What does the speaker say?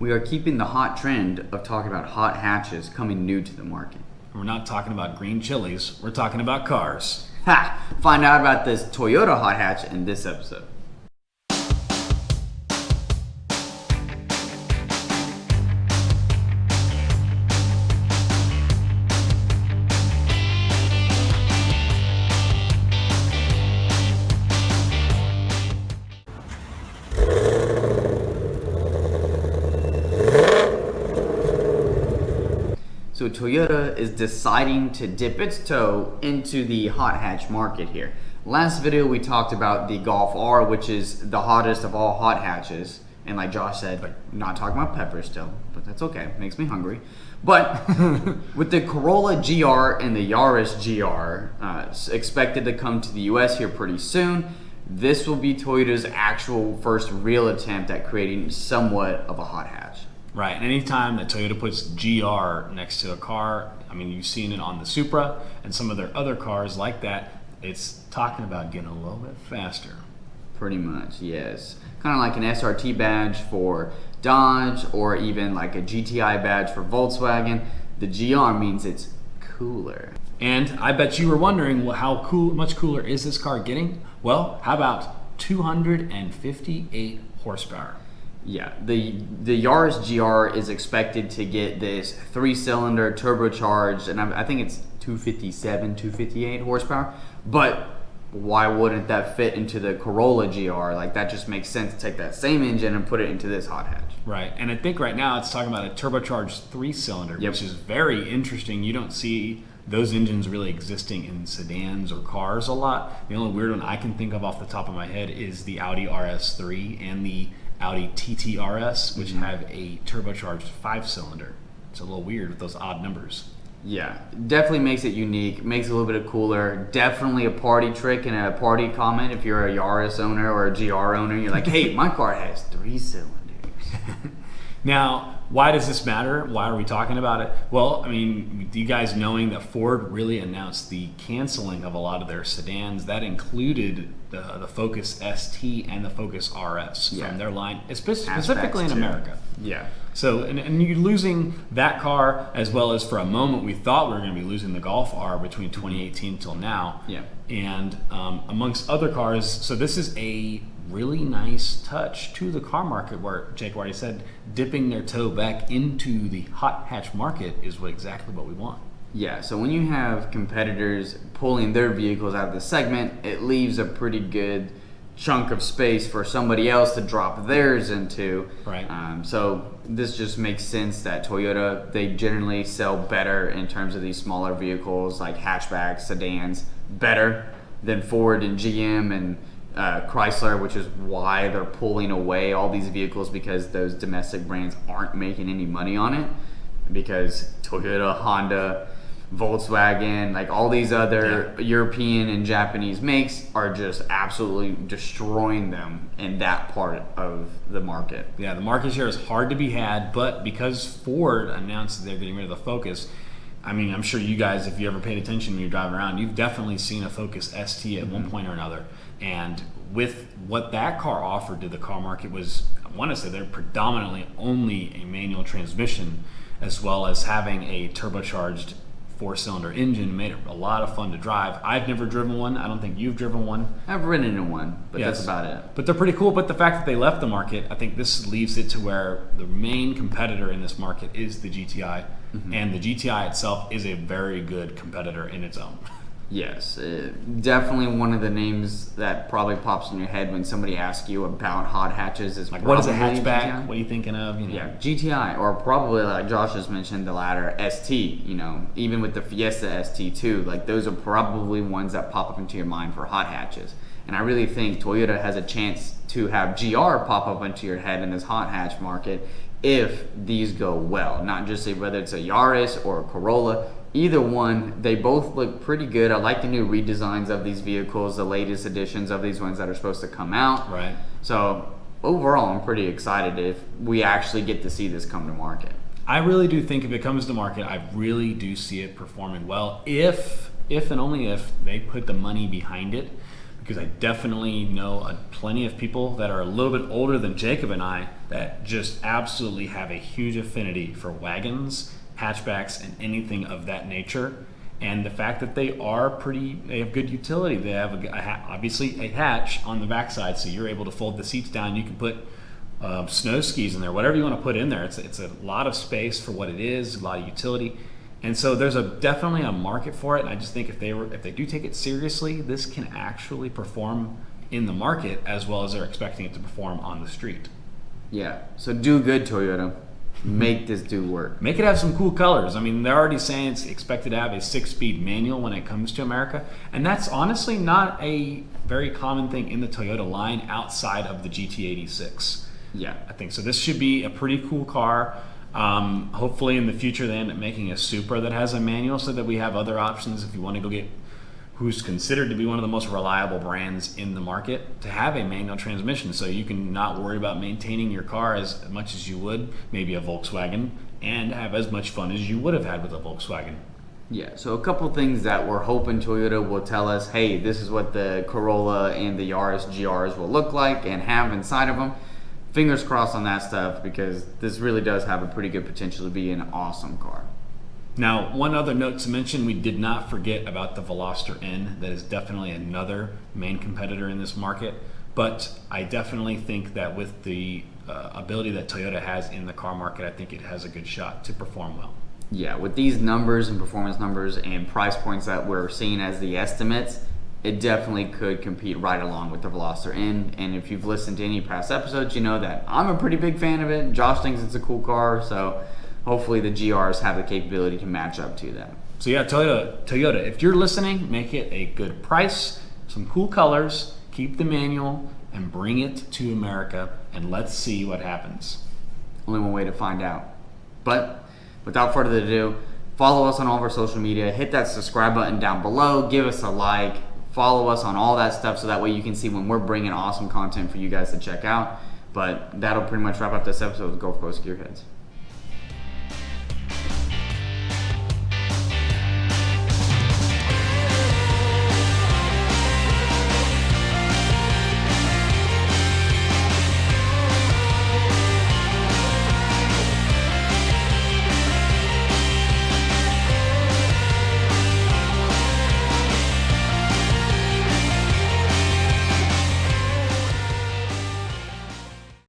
We are keeping the hot trend of talking about hot hatches coming new to the market. We're not talking about green chilies, we're talking about cars. Ha! Find out about this Toyota hot hatch in this episode. So Toyota is deciding to dip its toe into the hot hatch market here. Last video we talked about the Golf R, which is the hottest of all hot hatches. And like Josh said, like, not talking about pepper still, but that's okay, it makes me hungry. But with the Corolla GR and the Yaris GR expected to come to the US here pretty soon, this will be Toyota's actual first real attempt at creating somewhat of a hot hatch. Right, and anytime that Toyota puts GR next to a car, I mean, you've seen it on the Supra and some of their other cars like that, it's talking about getting a little bit faster. Pretty much, yes. Kind of like an SRT badge for Dodge or even like a GTI badge for Volkswagen. The GR means it's cooler. And I bet you were wondering, well, how much cooler is this car getting? Well, how about 258 horsepower? Yeah, the Yaris GR is expected to get this 3-cylinder turbocharged, and I think it's 257, 258 horsepower. But why wouldn't that fit into the Corolla GR? Like, that just makes sense to take that same engine and put it into this hot hatch. Right, and I think right now it's talking about a turbocharged 3-cylinder, Yep. which is very interesting. You don't see those engines really existing in sedans or cars a lot. The only weird one I can think of off the top of my head is the Audi RS3 and the Audi TT RS, which have a turbocharged 5-cylinder. It's a little weird with those odd numbers. Yeah, definitely makes it unique, makes it a little bit cooler. Definitely a party trick and a party comment if you're a Yaris owner or a GR owner. You're like, hey, my car has 3 cylinders. Now, why does this matter? Why are we talking about it? Well, I mean, you guys knowing that Ford really announced the canceling of a lot of their sedans, that included the Focus ST and the Focus RS from their line, specifically in America. Yeah. So, and you're losing that car, as well as for a moment we thought we were going to be losing the Golf R between 2018 till now. Yeah. And amongst other cars, so this is a really nice touch to the car market where Jake already said dipping their toe back into the hot hatch market is exactly what we want. Yeah, so when you have competitors pulling their vehicles out of the segment, it leaves a pretty good chunk of space for somebody else to drop theirs into. Right. So this just makes sense that Toyota, they generally sell better in terms of these smaller vehicles like hatchbacks, sedans, better than Ford and GM and Chrysler, which is why they're pulling away all these vehicles, because those domestic brands aren't making any money on it, because Toyota, Honda, Volkswagen, like all these other European and Japanese makes are just absolutely destroying them in that part of the market. Yeah, the market share is hard to be had, but because Ford announced that they're getting rid of the Focus, I mean, I'm sure you guys, if you ever paid attention when you're driving around, you've definitely seen a Focus ST at one point or another. And with what that car offered to the car market was, I want to say they're predominantly only a manual transmission, as well as having a turbocharged 4-cylinder engine, made it a lot of fun to drive. I've never driven one. I don't think you've driven one. I've ridden in one, but that's about it. But they're pretty cool. But the fact that they left the market, I think this leaves it to where the main competitor in this market is the GTI. And the GTI itself is a very good competitor in its own. Yes, definitely one of the names that probably pops in your head when somebody asks you about hot hatches is like, what is a probably hatchback? GTI. What are you thinking of? You know? Yeah, GTI, or probably like Josh has mentioned, the latter, ST. You know, even with the Fiesta ST too, like those are probably ones that pop up into your mind for hot hatches. And I really think Toyota has a chance to have GR pop up into your head in this hot hatch market if these go well. Not just whether it's a Yaris or a Corolla. Either one, they both look pretty good. I like the new redesigns of these vehicles, the latest editions of these ones that are supposed to come out. Right. So overall, I'm pretty excited if we actually get to see this come to market. I really do think if it comes to market, I really do see it performing well if and only if they put the money behind it. because I definitely know plenty of people that are a little bit older than Jacob and I that just absolutely have a huge affinity for wagons, hatchbacks, and anything of that nature. And the fact that they have good utility. They have obviously a hatch on the backside, so you're able to fold the seats down. You can put snow skis in there, whatever you want to put in there. It's a lot of space for what it is, a lot of utility. And so there's definitely a market for it, and I just think if they do take it seriously, this can actually perform in the market as well as they're expecting it to perform on the street. Yeah, so do good, Toyota. Make this do work. Make it have some cool colors. I mean, they're already saying it's expected to have a 6-speed manual when it comes to America, and that's honestly not a very common thing in the Toyota line outside of the GT86. Yeah. I think so. This should be a pretty cool car. Hopefully in the future they end up making a Supra that has a manual so that we have other options if you want to go get who's considered to be one of the most reliable brands in the market to have a manual transmission, so you can not worry about maintaining your car as much as you would maybe a Volkswagen and have as much fun as you would have had with a Volkswagen. Yeah, so a couple things that we're hoping Toyota will tell us, hey, this is what the Corolla and the Yaris GRs will look like and have inside of them. Fingers crossed on that stuff, because this really does have a pretty good potential to be an awesome car. Now, one other note to mention, we did not forget about the Veloster N. That is definitely another main competitor in this market, but I definitely think that with the ability that Toyota has in the car market, I think it has a good shot to perform well. Yeah, with these numbers and performance numbers and price points that we're seeing as the estimates, it definitely could compete right along with the Veloster N. And if you've listened to any past episodes, you know that I'm a pretty big fan of it. Josh thinks it's a cool car, so hopefully the GRs have the capability to match up to them. So yeah, Toyota, if you're listening, make it a good price, some cool colors, keep the manual, and bring it to America, and let's see what happens. Only one way to find out. But without further ado, follow us on all of our social media. Hit that subscribe button down below. Give us a like. Follow us on all that stuff so that way you can see when we're bringing awesome content for you guys to check out. But that'll pretty much wrap up this episode of Gulf Coast Gearheads.